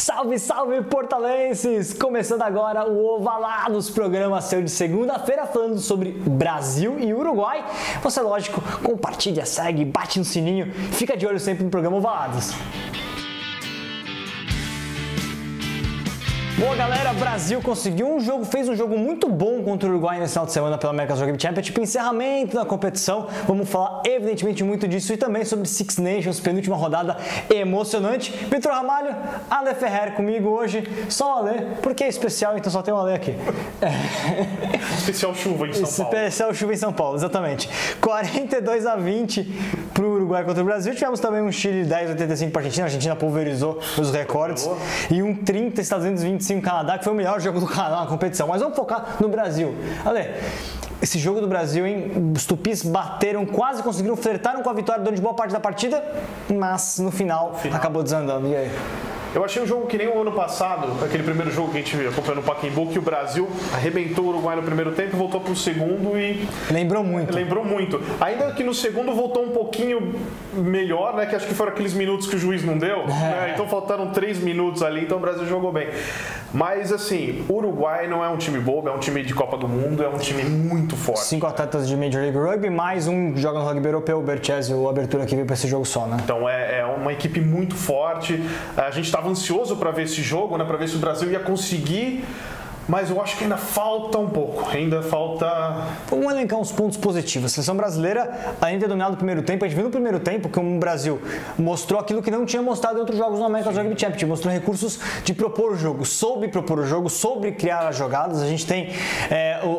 Salve, salve portalenses! Começando agora o Ovalados, programa seu de segunda-feira falando sobre Brasil e Uruguai. Você, lógico, compartilha, segue, bate no sininho, fica de olho sempre no programa Ovalados. Boa, galera, Brasil conseguiu fez um jogo muito bom contra o Uruguai nesse final de semana pela America's Rugby Championship, encerramento da competição. Vamos falar evidentemente muito disso e também sobre Six Nations, penúltima rodada emocionante. Vitor Ramalho, Ale Ferrer comigo hoje, só o Ale, porque é especial, então só tem o Ale aqui. Especial chuva em São Paulo. Especial chuva em São Paulo, exatamente. 42-20 para o Uruguai contra o Brasil. Tivemos também um Chile 10-85 para a Argentina. A Argentina pulverizou os recordes. E um 30 Estados Unidos 25 Canadá, que foi o melhor jogo do Canadá na competição. Mas vamos focar no Brasil. Ale, esse jogo do Brasil, hein? Os tupis bateram, quase conseguiram, flertaram com a vitória durante boa parte da partida, mas no final acabou desandando. E aí? Eu achei um jogo que nem o ano passado, aquele primeiro jogo que a gente acompanhou no Pacaembu, que o Brasil arrebentou o Uruguai no primeiro tempo, voltou para o segundo e... Lembrou muito. Ainda que no segundo voltou um pouquinho melhor, né? Que acho que foram aqueles minutos que o juiz não deu, né? Então faltaram 3 minutos ali, então o Brasil jogou bem. Mas assim, o Uruguai não é um time bobo, é um time de Copa do Mundo, é um time muito forte. 5 atletas de Major League Rugby, mais um que joga no rugby europeu, o Berchese, o abertura que veio para esse jogo só, né? Então é uma equipe muito forte. A gente estava ansioso para ver esse jogo, né, para ver se o Brasil ia conseguir, mas eu acho que ainda falta um pouco, Vamos elencar uns pontos positivos. A seleção brasileira, além de ter dominado o primeiro tempo, a gente viu no primeiro tempo que o Brasil mostrou aquilo que não tinha mostrado em outros jogos no America's Rugby Championship, mostrou recursos de propor o jogo, soube propor o jogo, soube criar as jogadas. A gente tem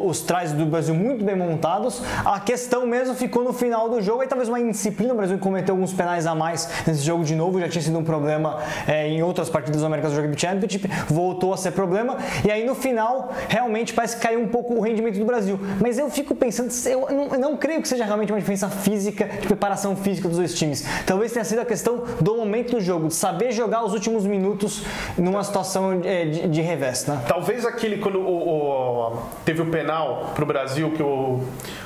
os tries do Brasil muito bem montados. A questão mesmo ficou no final do jogo, e talvez uma indisciplina. O Brasil cometeu alguns penais a mais nesse jogo de novo, já tinha sido um problema em outras partidas do America's Rugby Championship, voltou a ser problema, e aí no final realmente parece que caiu um pouco o rendimento do Brasil. Mas eu fico pensando, eu não creio que seja realmente uma diferença física, de preparação física dos dois times. Talvez tenha sido a questão do momento do jogo, de saber jogar os últimos minutos numa situação de revés, né? Talvez aquele, quando teve o penal pro Brasil, que o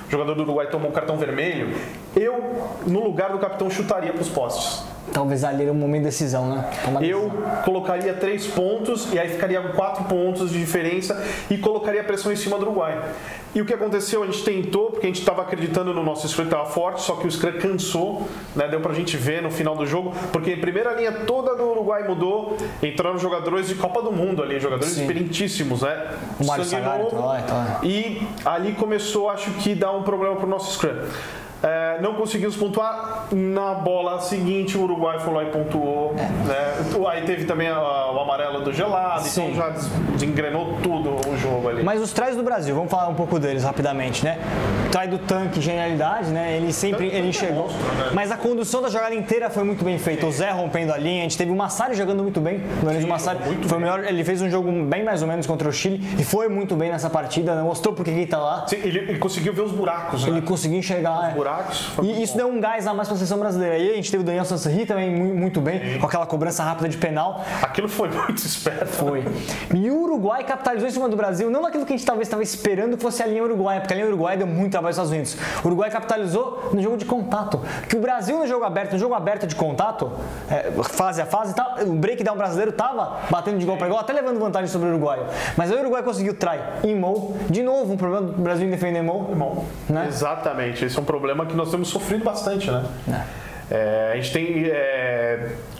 jogador do Uruguai tomou um cartão vermelho, eu, no lugar do capitão, chutaria pros postes. Talvez ali era um momento de decisão, né? Eu colocaria 3 pontos e aí ficaria 4 pontos de diferença e colocaria pressão em cima do Uruguai. E o que aconteceu? A gente tentou, porque a gente estava acreditando no nosso scrum, estava forte, só que o scrum cansou, né? Deu pra gente ver no final do jogo, porque a primeira linha toda do Uruguai mudou, entraram jogadores de Copa do Mundo ali, jogadores experientíssimos, né? O Mário Sagari, e ali começou, acho que, dar um problema pro nosso scrum. Não conseguimos pontuar. Na bola seguinte, o Uruguai foi lá e pontuou. Né? Aí teve também o amarelo do gelado, então já desengrenou tudo o jogo ali. Mas os tries do Brasil, vamos falar um pouco deles rapidamente, né? O try do Tanque, genialidade, né? Ele enxergou. Né? Mas a condução da jogada inteira foi muito bem feita. O Zé rompendo a linha, a gente teve o Massari jogando muito bem. O Massari foi o melhor, ele fez um jogo bem mais ou menos contra o Chile e foi muito bem nessa partida, né? Mostrou porque ele tá lá. Sim, ele conseguiu ver os buracos, né? Ele conseguiu enxergar os buracos. E isso deu um gás a mais para a seleção brasileira. E a gente teve o Daniel Sansari também muito bem, com aquela cobrança rápida de penal. Aquilo foi muito esperto. Foi. E o Uruguai capitalizou em cima do Brasil, não naquilo que a gente talvez estava esperando que fosse a linha uruguaia, porque a linha uruguaia deu muito trabalho aos Estados Unidos. O Uruguai capitalizou no jogo de contato. Que o Brasil no jogo aberto de contato, fase a fase, o breakdown brasileiro estava batendo de igual para igual, até levando vantagem sobre o Uruguai. Mas aí o Uruguai conseguiu try em mão. De novo, um problema do Brasil em defender mão. Né? Exatamente. Esse é um problema que nós temos sofrido bastante, né? A gente tem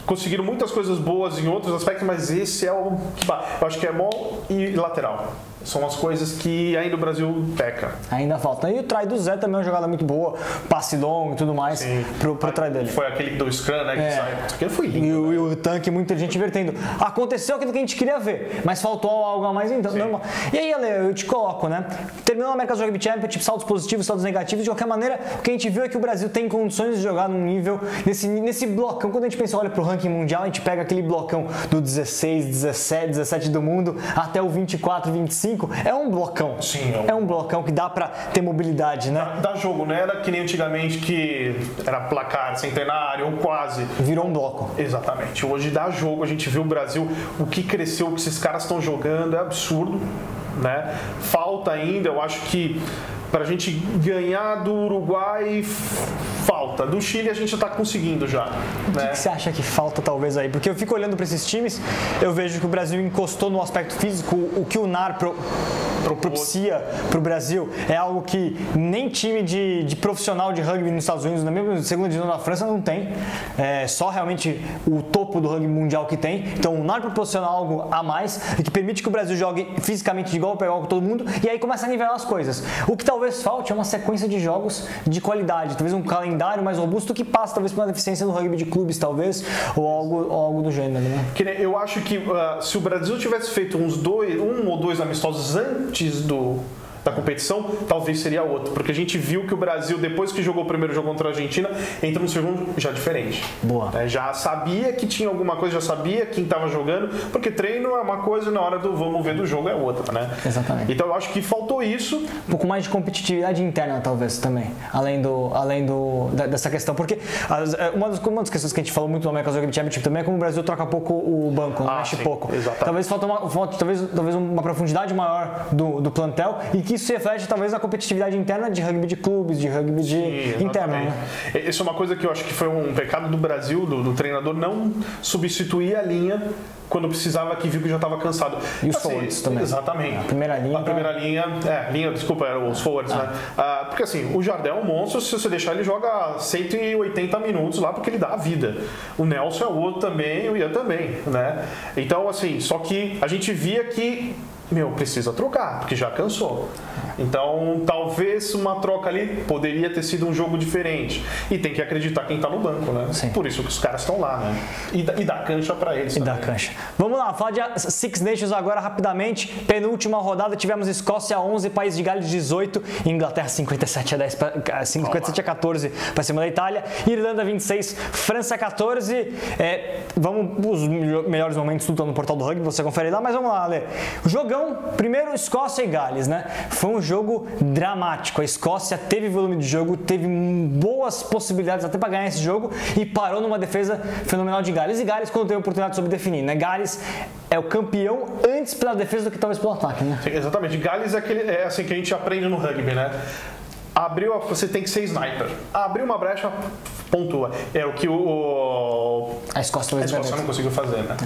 conseguido muitas coisas boas em outros aspectos, mas esse é o que eu acho que é mão e lateral. São as coisas que ainda o Brasil peca. Ainda falta. E o try do Zé também é uma jogada muito boa, passe longo e tudo mais pro try dele. Foi aquele do scrum, né? Aquele foi lindo. E o Tanque, muita gente invertendo. Aconteceu aquilo que a gente queria ver, mas faltou algo a mais então. Normal. E aí, Ale, eu te coloco, né? Terminou a America's Rugby Championship, saltos positivos, saltos negativos. De qualquer maneira, o que a gente viu é que o Brasil tem condições de jogar num nível, nesse blocão. Quando a gente pensa, olha pro ranking mundial, a gente pega aquele blocão do 16, 17 do mundo até o 24, 25. É um blocão. Sim. É um blocão que dá pra ter mobilidade, né? Dá jogo, não era que nem antigamente que era placar centenário ou quase. Virou um bloco. Exatamente. Hoje dá jogo, a gente vê o Brasil, o que cresceu, o que esses caras estão jogando, é absurdo, né? Falta ainda, eu acho que pra gente ganhar do Uruguai falta. Do Chile a gente já está conseguindo já. O que você acha que falta talvez aí? Porque eu fico olhando para esses times, eu vejo que o Brasil encostou no aspecto físico, o que o NAR propicia para o Brasil é algo que nem time de profissional de rugby nos Estados Unidos, na mesma segunda divisão da França, não tem. É só realmente o topo do rugby mundial que tem. Então o NAR proporciona algo a mais e que permite que o Brasil jogue fisicamente de igual para igual com todo mundo e aí começa a nivelar as coisas. O que talvez falte é uma sequência de jogos de qualidade, talvez um calendário mais robusto que passa talvez por uma deficiência no rugby de clubes, talvez, ou algo do gênero, né? Eu acho que se o Brasil tivesse feito um ou dois amistosos antes da competição, talvez seria outro. Porque a gente viu que o Brasil, depois que jogou o primeiro jogo contra a Argentina, entra no segundo já diferente. Boa. Já sabia que tinha alguma coisa, já sabia quem estava jogando, porque treino é uma coisa e na hora do vamos ver do jogo é outra, né? Exatamente. Então eu acho que faltou isso. Um pouco mais de competitividade interna, talvez, também. Além dessa questão. Porque uma das questões que a gente falou muito no America's Rugby Championship também é como o Brasil troca pouco o banco, não mexe pouco. Exatamente. Talvez falta talvez uma profundidade maior do plantel e que isso se reflete talvez na competitividade interna de rugby de clubes, de rugby interno. Né? Isso é uma coisa que eu acho que foi um pecado do Brasil, do treinador não substituir a linha quando precisava, que viu que já estava cansado. E os forwards também. Exatamente. A primeira linha. Desculpa, eram os forwards, né? Porque assim, o Jardel é um monstro, se você deixar ele joga 180 minutos lá, porque ele dá a vida. O Nelson é o outro também, o Ian também, né? Então, assim, só que a gente via que precisa trocar, porque já cansou. Então, talvez uma troca ali poderia ter sido um jogo diferente. E tem que acreditar quem está no banco, né? Sim. Por isso que os caras estão lá, né? E dá cancha para eles. Dá cancha. Vamos lá, falar de Six Nations agora rapidamente. Penúltima rodada, tivemos Escócia 11, País de Gales 18, Inglaterra 57 a 14 para cima da Itália, Irlanda 26, França 14. Os melhores momentos tudo no portal do rugby, você confere lá, mas vamos lá, Ale. Jogão, primeiro Escócia e Gales, né? Foi um jogo dramático. A Escócia teve volume de jogo, teve boas possibilidades até para ganhar esse jogo e parou numa defesa fenomenal de Gales. E Gales, quando teve a oportunidade de soube definir, né? Gales é o campeão antes pela defesa do que talvez pelo ataque, né? Sim, exatamente. Gales é assim que a gente aprende no rugby, né? Você tem que ser sniper. Abriu uma brecha, pontua. É o que a Escócia não conseguiu fazer, né?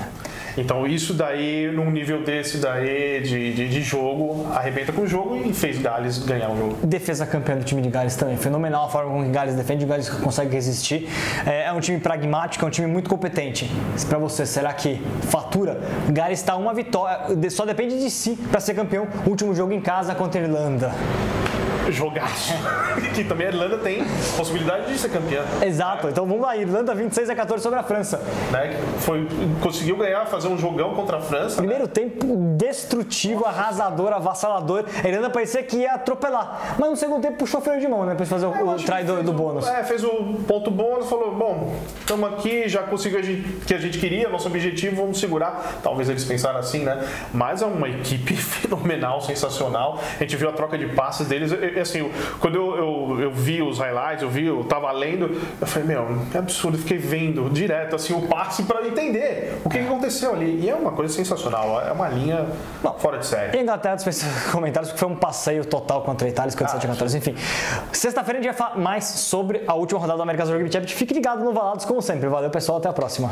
Então isso daí, num nível desse daí de jogo, arrebenta com o jogo e fez Gales ganhar o jogo. Defesa campeã do time de Gales também. Fenomenal a forma como o Gales defende, o Gales consegue resistir. É um time pragmático, é um time muito competente. Pra você, será que fatura? O Gales está uma vitória, só depende de si para ser campeão. Último jogo em casa contra a Irlanda. Jogaço. Que também a Irlanda tem possibilidade de ser campeã. Exato. Então vamos lá, Irlanda 26 a 14 sobre a França. Né? Conseguiu ganhar, fazer um jogão contra a França. Primeiro tempo destrutivo, arrasador, avassalador. A Irlanda parecia que ia atropelar. Mas no segundo tempo puxou o freio de mão, né? Depois de fazer o try do bônus. Fez o ponto bônus, falou, bom, estamos aqui, já conseguiu o que a gente queria, nosso objetivo, vamos segurar. Talvez eles pensaram assim, né? Mas é uma equipe fenomenal, sensacional. A gente viu a troca de passes deles. Assim, quando eu vi os highlights, eu tava lendo, eu falei, é absurdo, eu fiquei vendo direto assim, o passe para entender o que aconteceu ali. E é uma coisa sensacional, é uma linha fora de série. E a Inglaterra fez comentários que foi um passeio total contra a Itália, 57 a 14, enfim. Sexta-feira a gente vai falar mais sobre a última rodada do America's Rugby Championship. Fique ligado no Valados, como sempre. Valeu, pessoal, até a próxima.